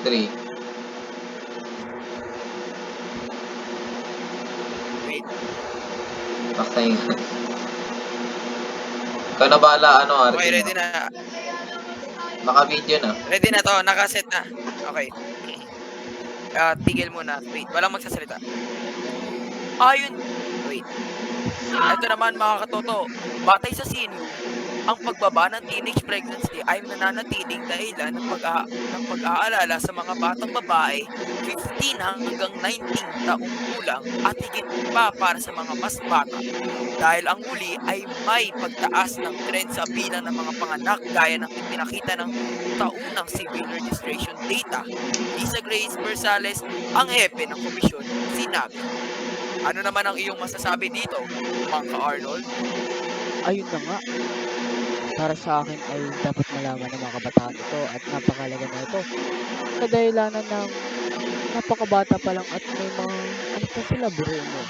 3. Wait. Pakain. Ikaw na bahala, ano, Arkin. Okay, ready na. Naka-video na. Ready na to. Nakaset na. Okay. Tigil muna. Wait, walang magsasalita. Ayun. Wait. Ito naman mga katoto. Batay sa sino, ang pagbaba ng teenage pregnancy ay nananatiling dahilan ng pag-aalala sa mga batang babae 15 hanggang 19 taong gulang at higit pa para sa mga mas bata. Dahil ang huli ay may pagtaas ng trend sa bilang ng mga panganak gaya ng ipinakita ng taunang civil registration data. Lisa Grace Bersales, ang hepe ng komisyon, sinabi. Ano naman ang iyong masasabi dito, Mangka Arnold? Ayun na nga, para sa akin ay dapat malaman ng mga kabataan ito at napakalaga na ito. Kadahilanan ng napakabata pa lang at may mga ano pa sila biro mo.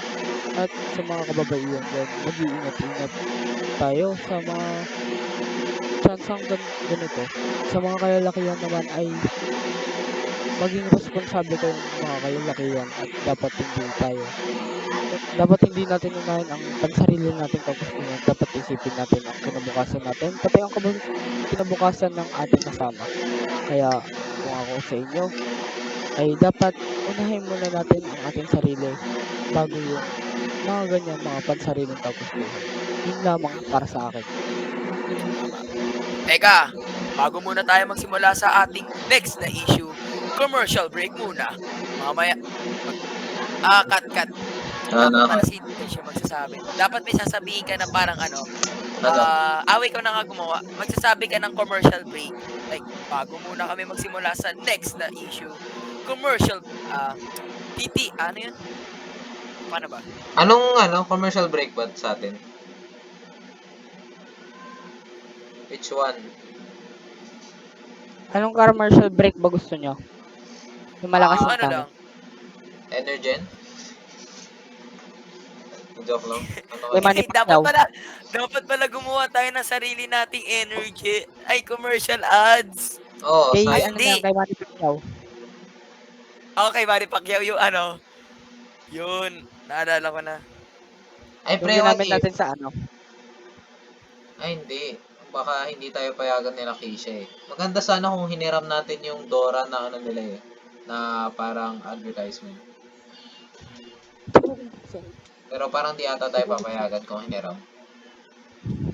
At sa mga kababaihan dyan, mag-iingat-ingat tayo sa mga tsansang ganito. Sa mga kalalakihan naman ay maging responsable kayong mga kalalakihan at dapat hindi natin unahin ang pansarili nating kagustuhan. Dapat isipin natin ang kinabukasan natin, pati ang kinabukasan ng ating kasama. Kaya kung ako sa inyo, ay dapat unahin muna natin ang ating sarili bago yung mga ganyan, mga pansariling kagustuhan. Yun lamang para sa akin. Teka, bago muna tayo magsimula sa ating next na issue, commercial break muna. Mamaya, cut. Ano? Para si siya magsasabi. Dapat may sasabihin ka na parang ano, Ano? away ko na nga gumawa. Magsasabi ka ng commercial break. Like, bago muna kami magsimula sa next na issue, commercial, ano yun? Paano ba? Anong commercial break ba sa atin? Which one? Anong commercial break ba gusto nyo? Yung malakas Yung yung ano tama. lang, Energen? Joke lang. Ano Kay Manny Pacquiao. dapat pala gumawa tayo ng sarili nating energy, ay commercial ads. Oo, Kay, Ay, sayang. ano hindi. na, kay Manny Pacquiao. Okay, Manny Pacquiao yung ano, yun, naalala ko na. Ay, Yung pre, what ginamit if? natin sa ano. Ay, hindi. Baka hindi tayo payagan nila Keisha eh. Maganda sana kung hiniram natin yung Dora na ano nila eh. Na parang advertisement. Pero parang di ata tayo papayagan kung hiniram.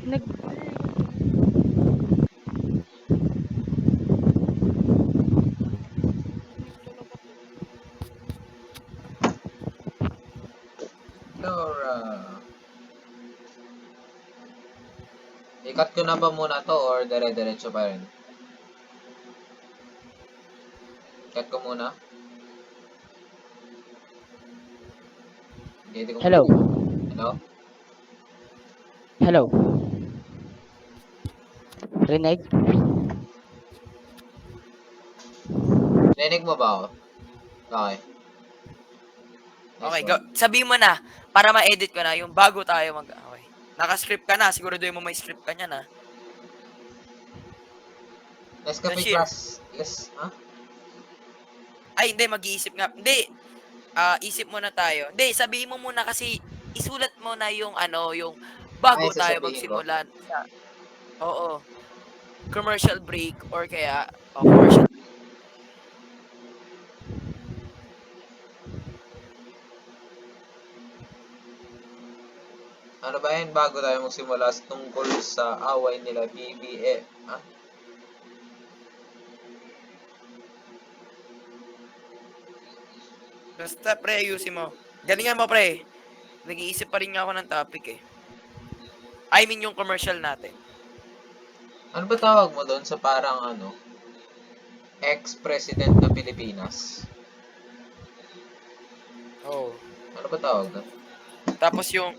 Nag... Dora. I-cut ko na ba muna to or dire-diretso pa rin? Cut ko muna. Hindi ko Hello. Hello? Hello. Rinig? Rinig mo ba ako? Okay. Okay, go. Sabihin mo na, para ma-edit ko na, yung bago tayo okay. Naka-script ka na, siguraduhin mo may script ka niya na. Nescafe Share. class. Yes, ha? Ay, hindi, mag-iisip nga. Hindi, isip muna tayo. Hindi, sabihin mo muna kasi, isulat mo na yung ano, yung bago Ay, tayo sasabihin ko. magsimulan. Oo. Commercial break or kaya, commercial. Ano ba yan? Bago tayo magsimula tungkol sa away nila BBF. Ha? Basta, pre, ayusin mo. Galingan mo, pre. Nag-iisip pa rin nga ako ng topic eh. I mean, yung commercial natin. Ano ba tawag mo doon sa parang ano? Ex-president ng Pilipinas? Oo. Ano ba tawag doon? Tapos yung,